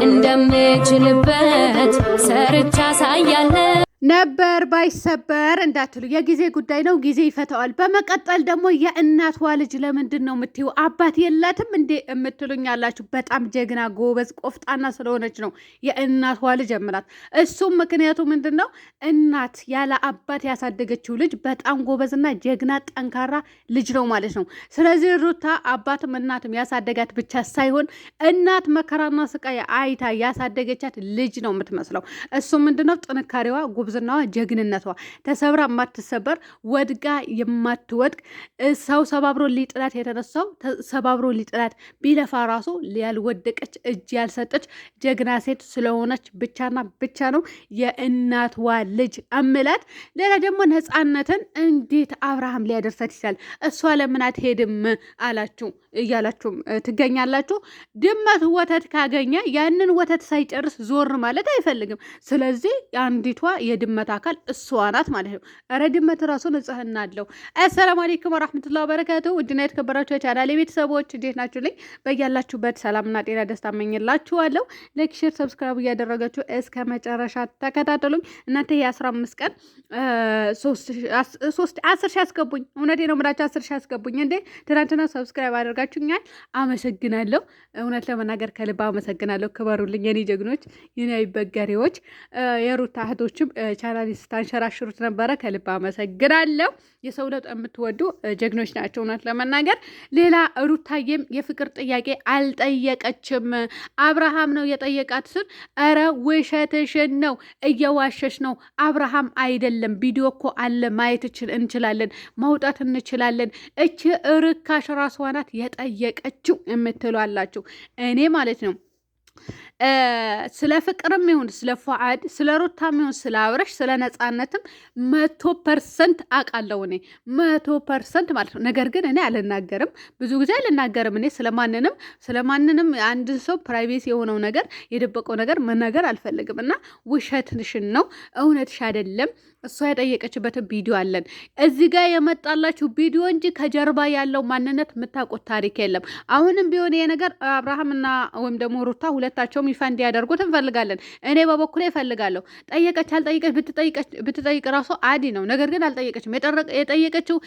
እንደምችልበት ሰርቻ ሳያለሁ ነበር ባይሰበር እንዳትሉ የጊዜ ጉዳይ ነው፣ ጊዜ ይፈታዋል። በመቀጠል ደግሞ የእናቷ ልጅ ለምንድን ነው የምትዩ አባት የላትም እንዴ የምትሉኝ ያላችሁ፣ በጣም ጀግና ጎበዝ ቆፍጣና ስለሆነች ነው የእናቷ ልጅ የምላት። እሱም ምክንያቱ ምንድን ነው? እናት ያለ አባት ያሳደገችው ልጅ በጣም ጎበዝና ጀግና ጠንካራ ልጅ ነው ማለት ነው። ስለዚህ ሩታ አባትም እናትም ያሳደጋት ብቻ ሳይሆን እናት መከራና ስቃይ አይታ ያሳደገቻት ልጅ ነው የምትመስለው። እሱም ምንድነው? ጥንካሬዋ፣ ጉብዝናዋ፣ ጀግንነቷ፣ ተሰብራ የማትሰበር ወድጋ የማትወድቅ ሰው ሰባብሮ ሊጥላት የተነሳው ሰባብሮ ሊጥላት ቢለፋ ራሱ ያልወደቀች እጅ ያልሰጠች ጀግና ሴት ስለሆነች ብቻና ብቻ ነው የእናትዋ ልጅ አምላት። ሌላ ደግሞ ነፃነትን እንዴት አብርሃም ሊያደርሳት ይችላል? እሷ ለምን አትሄድም አላችሁ እያላችሁም ትገኛላችሁ። ድመት ወተት ካገኘ ያንን ወተት ሳይጨርስ ዞር ማለት አይፈልግም። ስለዚህ አንዲቷ የድመት አካል እሷ ናት ማለት ነው። ኧረ ድመት ራሱ ንጽህና አለው። አሰላሙ አለይኩም ወራህመቱላሂ ወበረካቱ። ውድና የተከበራችሁ የቻናሌ ቤተሰቦች እንዴት ናችሁ? ልኝ በያላችሁበት ሰላምና ጤና ደስታ እመኝላችኋለሁ። ላይክ፣ ሼር፣ ሰብስክራይብ እያደረጋችሁ እስከ መጨረሻ ተከታተሉኝ። እናንተ የ15 ቀን 10 ሺህ አስገቡኝ። እውነቴ ነው የምላችሁ 10 ሺህ አስገቡኝ። እንዴ ትናንትና ሰብስክራይብ አደርጋችሁኛል፣ አመሰግናለሁ። እውነት ለመናገር ከልብ አመሰግናለሁ። ክበሩልኝ የኔ ጀግኖች፣ የኔ አይበገሬዎች፣ የሩታ እህቶችም ቻናል ስታንሸራሽሩት ነበረ። ከልብ አመሰግናለሁ። የሰው ለውጥ የምትወዱ ጀግኖች ናቸው እውነት ለመናገር። ሌላ ሩታዬም የፍቅር ጥያቄ አልጠየቀችም፣ አብርሃም ነው የጠየቃት ስል፣ ኧረ ውሸትሽን ነው፣ እየዋሸሽ ነው። አብርሃም አይደለም፣ ቪዲዮ እኮ አለ፣ ማየት እንችላለን፣ ማውጣት እንችላለን። እች ርካሽ ራሷ ናት የጠየቀችው የምትሏላችሁ እኔ ማለት ነው። ስለ ፍቅርም ይሁን ስለ ፉአድ፣ ስለ ሩታም ይሁን ስለ አብረሽ፣ ስለ ነፃነትም 100% አውቃለሁ እኔ 100% ማለት ነው። ነገር ግን እኔ አልናገርም፣ ብዙ ጊዜ አልናገርም። እኔ ስለማንንም አንድ ሰው ፕራይቬሲ የሆነው ነገር የደበቀው ነገር መናገር አልፈልግም። እና ውሸትሽን ነው እውነትሽ አይደለም። እሷ የጠየቀችበትን ቪዲዮ አለን እዚህ ጋር የመጣላችሁ ቪዲዮ እንጂ ከጀርባ ያለው ማንነት የምታውቁት ታሪክ የለም። አሁንም ቢሆን ይሄ ነገር አብርሃምና ወይም ደግሞ ሩታ ሁለታቸውም ይፋ እንዲያደርጉት እንፈልጋለን። እኔ በበኩሌ እፈልጋለሁ። ጠየቀች አልጠየቀች ብትጠይቅ ራሱ አዲ ነው። ነገር ግን አልጠየቀችም። የጠየቀችው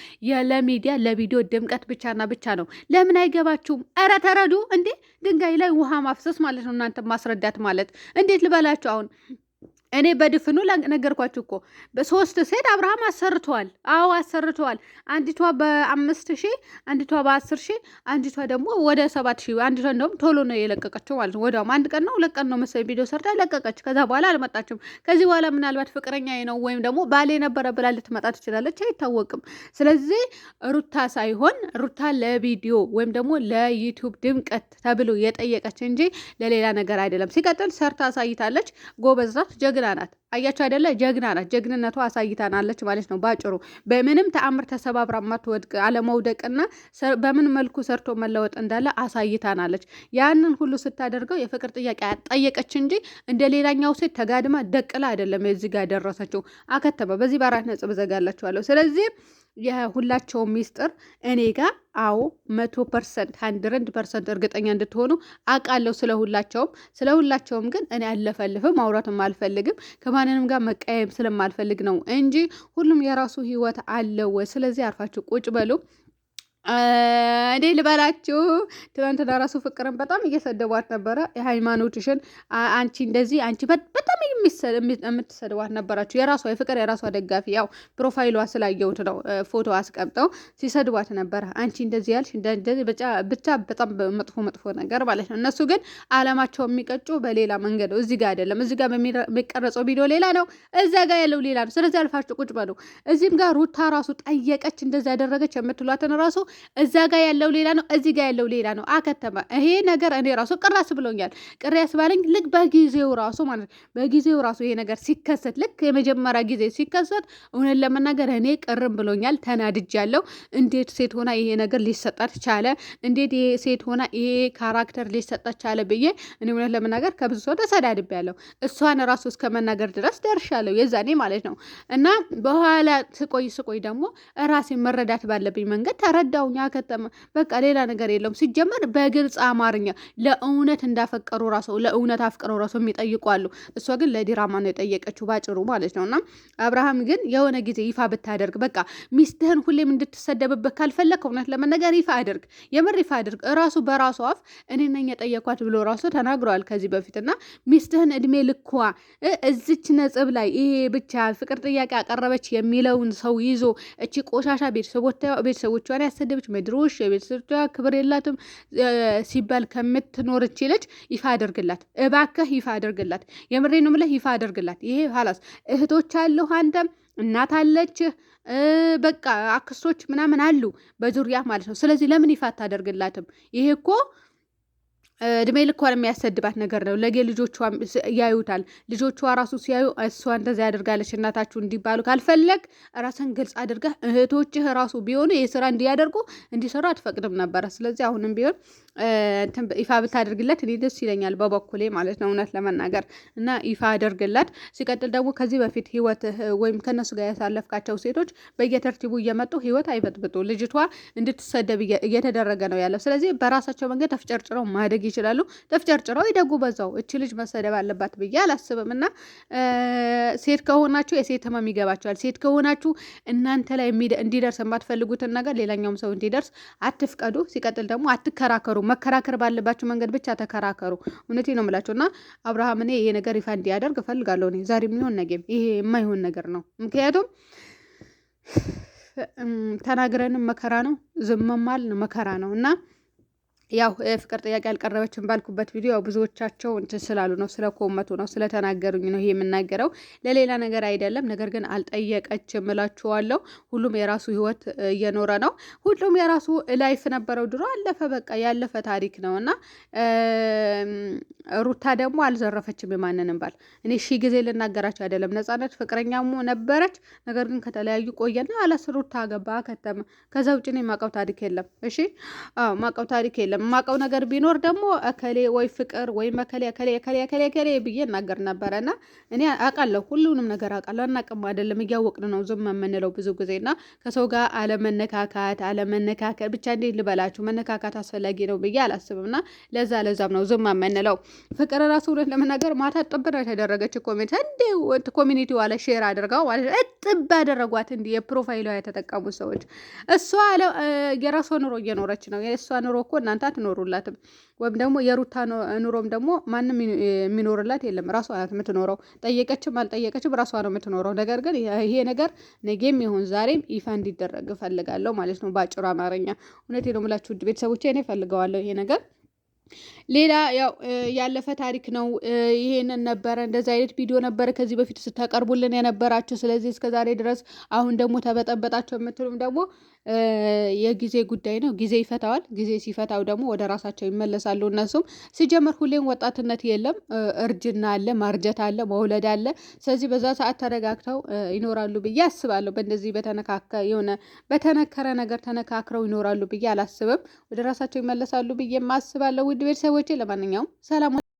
ለሚዲያ ለቪዲዮ ድምቀት ብቻና ብቻ ነው። ለምን አይገባችሁም? ኧረ ተረዱ እንዴ! ድንጋይ ላይ ውሃ ማፍሰስ ማለት ነው። እናንተ ማስረዳት ማለት እንዴት ልበላችሁ አሁን እኔ በድፍኑ ነገርኳችሁ እኮ በ3 ሴት አብርሃም አሰርተዋል። አዎ አሰርተዋል። አንዲቷ በ5,000፣ አንዲቷ በ10,000፣ አንዲቷ ደግሞ ወደ 7,000። አንዲቷ እንደውም ቶሎ ነው የለቀቀችው ማለት ነው። ወዲያውም 1 ቀን ነው 2 ቀን ነው መሰለኝ ቪዲዮ ሰርታ ለቀቀች። ከዛ በኋላ አልመጣችም። ከዚህ በኋላ ምናልባት ፍቅረኛ ነው ወይም ደግሞ ባሌ ነበረ ብላ ልትመጣ ትችላለች፣ አይታወቅም። ስለዚህ ሩታ ሳይሆን ሩታ ለቪዲዮ ወይም ደግሞ ለዩቲዩብ ድምቀት ተብሎ የጠየቀች እንጂ ለሌላ ነገር አይደለም። ሲቀጥል ሰርታ አሳይታለች። ጎበዝ ናት፣ ጀግና ናት። አያችሁ አይደለ? ጀግና ናት። ጀግንነቷ አሳይታናለች ማለት ነው። ባጭሩ በምንም ተአምር ተሰባብራ ማትወድቅ አለመውደቅና በምን መልኩ ሰርቶ መለወጥ እንዳለ አሳይታናለች። ያንን ሁሉ ስታደርገው የፍቅር ጥያቄ ጠየቀች እንጂ እንደ ሌላኛው ሴት ተጋድማ ደቅላ አይደለም እዚህ ጋር ደረሰችው። አከተመ። በዚህ በ4 ነጥብ ዘጋላችኋለሁ። ስለዚህ የሁላቸው ሚስጥር እኔ ጋር አዎ 100% 100% እርግጠኛ እንድትሆኑ አውቃለሁ። ስለሁላቸውም ግን እኔ አልለፈልፍም፣ ማውራትም አልፈልግም። ከማንንም ጋር መቀየም ስለማልፈልግ ነው እንጂ ሁሉም የራሱ ህይወት አለው። ስለዚህ አርፋችሁ ቁጭ በሉ። እንዴ ልበላችሁ፣ ትናንትና ራሱ ፍቅርን በጣም እየሰደቧት ነበረ። የሃይማኖትሽን አንቺ እንደዚህ አንቺ በጣም የምትሰድቧት ነበራችሁ። የፍቅር የራሷ ደጋፊ ያው ፕሮፋይሏ ስላየሁት ነው ፎቶ አስቀምጠው ሲሰድቧት ነበረ። አንቺ እንደዚህ ያልሽ እንደዚህ ብቻ በጣም መጥፎ ነገር ማለት ነው። እነሱ ግን አለማቸው የሚቀጩ በሌላ መንገድ ነው። እዚህ ጋር አይደለም። እዚህ ጋር በሚቀረጸው ቪዲዮ ሌላ ነው፣ እዛ ጋር ያለው ሌላ ነው። ስለዚህ አልፋችሁ ቁጭ በሉ። እዚህም ጋር ሩታ ራሱ ጠየቀች እንደዚህ ያደረገች የምትሏትን ራሱ እዛ ጋር ያለው ሌላ ነው፣ እዚህ ጋር ያለው ሌላ ነው። አከተመ። ይሄ ነገር እኔ ራሱ ቅራስ ብሎኛል። ቅር ያስባለኝ ልክ በጊዜው ራሱ ማለት ነው። በጊዜው ራሱ ይሄ ነገር ሲከሰት ልክ የመጀመሪያ ጊዜ ሲከሰት እውነት ለመናገር እኔ ቅርም ብሎኛል፣ ተናድጃለሁ። እንዴት ሴት ሆና ይሄ ነገር ሊሰጣት ቻለ? እንዴት ይሄ ሴት ሆና ይሄ ካራክተር ሊሰጣት ቻለ ብዬ እኔ እውነት ለመናገር ከብዙ ሰው ተሰዳድቤያለሁ። እሷን ራሱ እስከ መናገር ድረስ ደርሻለሁ የዛኔ ማለት ነው። እና በኋላ ስቆይ ደግሞ ራሴን መረዳት ባለብኝ መንገድ ተረዳሁ። ያው ያከተመ በቃ ሌላ ነገር የለውም። ሲጀመር በግልጽ አማርኛ ለእውነት እንዳፈቀሩ ራሱ ለእውነት አፍቅረው ራሱ የሚጠይቁ አሉ። እሷ ግን ለዲራማ ነው የጠየቀችው ባጭሩ ማለት ነውና አብርሃም ግን የሆነ ጊዜ ይፋ ብታደርግ በቃ ሚስትህን ሁሌም እንድትሰደብበት ካልፈለግ እውነት ለመነገር ይፋ አድርግ፣ የምር ይፋ አድርግ። ራሱ በራሱ አፍ እኔ ነኝ የጠየኳት ብሎ ራሱ ተናግረዋል ከዚህ በፊት እና ሚስትህን እድሜ ልኳ እዚች ነጥብ ላይ ይሄ ብቻ ፍቅር ጥያቄ አቀረበች የሚለውን ሰው ይዞ እቺ ቆሻሻ ቤተሰቦቿን ያሰደበች መድሮሽ የቤተሰቦቿ ክብር የላትም ሲባል ከምትኖር እቺ ልጅ ይፋ አድርግላት እባክህ፣ ይፋ አድርግላት። የምሬ ነው የምልህ ይፋ አድርግላት። ይሄ ሀላስ እህቶች አለሁ አንተም እናት አለች በቃ አክስቶች ምናምን አሉ በዙሪያ ማለት ነው። ስለዚህ ለምን ይፋ አታደርግላትም? ይሄ እኮ እድሜ ልኳን የሚያሰድባት ነገር ነው። ለጌ ልጆቿ ያዩታል። ልጆቿ ራሱ ሲያዩ እሷ እንደዚያ ያደርጋለች እናታችሁ እንዲባሉ ካልፈለግ ራስን ግልጽ አድርገህ እህቶችህ ራሱ ቢሆኑ ይህ ስራ እንዲያደርጉ እንዲሰሩ አትፈቅድም ነበረ። ስለዚህ አሁንም ቢሆን ይፋ ብታደርግለት እኔ ደስ ይለኛል በበኩሌ ማለት ነው እውነት ለመናገር እና ይፋ አደርግላት። ሲቀጥል ደግሞ ከዚህ በፊት ህይወት ወይም ከነሱ ጋር ያሳለፍካቸው ሴቶች በየተርቲቡ እየመጡ ህይወት አይበጥብጡ። ልጅቷ እንድትሰደብ እየተደረገ ነው ያለው። ስለዚህ በራሳቸው መንገድ ተፍጨርጭረው ማደግ ይችላሉ። ተፍጨርጭረው ይደጉ በዛው። እቺ ልጅ መሰደብ አለባት ብዬ አላስብም። እና ሴት ከሆናችሁ የሴት ህመም ይገባቸዋል። ሴት ከሆናችሁ እናንተ ላይ እንዲደርስ የማትፈልጉትን ነገር ሌላኛውም ሰው እንዲደርስ አትፍቀዱ። ሲቀጥል ደግሞ አትከራከሩ። መከራከር ባለባቸው መንገድ ብቻ ተከራከሩ። እውነቴ ነው የምላቸው እና አብርሃም እኔ ይሄ ነገር ይፋ እንዲያደርግ እፈልጋለሁ። እኔ ዛሬ የሚሆን ነገም ይሄ የማይሆን ነገር ነው። ምክንያቱም ተናግረንም መከራ ነው፣ ዝመማል መከራ ነው እና ያው ፍቅር ጥያቄ አልቀረበችም ባልኩበት ቪዲዮ ያው ብዙዎቻቸው እንትን ስላሉ ነው ስለኮመቱ ነው ስለተናገሩኝ ነው ይሄ የምናገረው፣ ለሌላ ነገር አይደለም። ነገር ግን አልጠየቀችም እላችኋለሁ። ሁሉም የራሱ ህይወት እየኖረ ነው። ሁሉም የራሱ ላይፍ ነበረው። ድሮ አለፈ፣ በቃ ያለፈ ታሪክ ነው እና ሩታ ደግሞ አልዘረፈችም የማንንም ባል። እኔ ሺ ጊዜ ልናገራቸው አይደለም። ነጻነት ፍቅረኛሙ ነበረች፣ ነገር ግን ከተለያዩ ቆየና አላስ ሩታ ገባ ከተመ። ከዛ ውጭ እኔ የማውቀው ታሪክ የለም። እሺ ማውቀው ታሪክ የለም። የማውቀው ነገር ቢኖር ደግሞ እከሌ ወይ ፍቅር ወይ መከሌ እከሌ ብዬ እናገር ነበረና እኔ አውቃለሁ፣ ሁሉንም ነገር አውቃለሁ። አናውቅም አይደለም፣ እያወቅን ነው ዝም የምንለው ብዙ ጊዜና ከሰው ጋር አለመነካከት ብቻ እንዴት ልበላችሁ፣ መነካካት አስፈላጊ ነው ብዬ አላስብምና ለዛም ነው ዝም የምንለው። ፍቅር ራሱ እውነት ለመናገር ማታ ጥብ ነው የተደረገች ኮሚኒቲ ዋለ ሼር አድርገው ማለት እጥብ አደረጓት። እንዲህ የፕሮፋይሏ የተጠቀሙ ሰዎች እሷ የራሷ ኑሮ እየኖረች ነው። የእሷ ኑሮ እኮ እናንተ አትኖሩላትም። ወይም ደግሞ የሩታ ኑሮም ደግሞ ማንም የሚኖርላት የለም። ራሷ ናት የምትኖረው። ጠየቀችም አልጠየቀችም ራሷ ነው የምትኖረው። ነገር ግን ይሄ ነገር ነገም ይሁን ዛሬም ይፋ እንዲደረግ እፈልጋለሁ ማለት ነው በአጭሩ አማርኛ። እውነቴ ነው የምላችሁ ውድ ቤተሰቦቼ፣ እኔ እፈልገዋለሁ ይሄ ነገር። ሌላ ያው ያለፈ ታሪክ ነው። ይሄንን ነበረ እንደዚህ አይነት ቪዲዮ ነበረ ከዚህ በፊት ስታቀርቡልን የነበራችሁ። ስለዚህ እስከዛሬ ድረስ አሁን ደግሞ ተበጠበጣቸው የምትሉም ደግሞ የጊዜ ጉዳይ ነው። ጊዜ ይፈታዋል። ጊዜ ሲፈታው ደግሞ ወደ ራሳቸው ይመለሳሉ። እነሱም ሲጀመር ሁሌም ወጣትነት የለም፣ እርጅና አለ፣ ማርጀት አለ፣ መውለድ አለ። ስለዚህ በዛ ሰዓት ተረጋግተው ይኖራሉ ብዬ አስባለሁ። በእንደዚህ በተነከረ ነገር ተነካክረው ይኖራሉ ብዬ አላስብም። ወደ ራሳቸው ይመለሳሉ ብዬ አስባለሁ። ውድ ቤተሰቦቼ ለማንኛውም ሰላም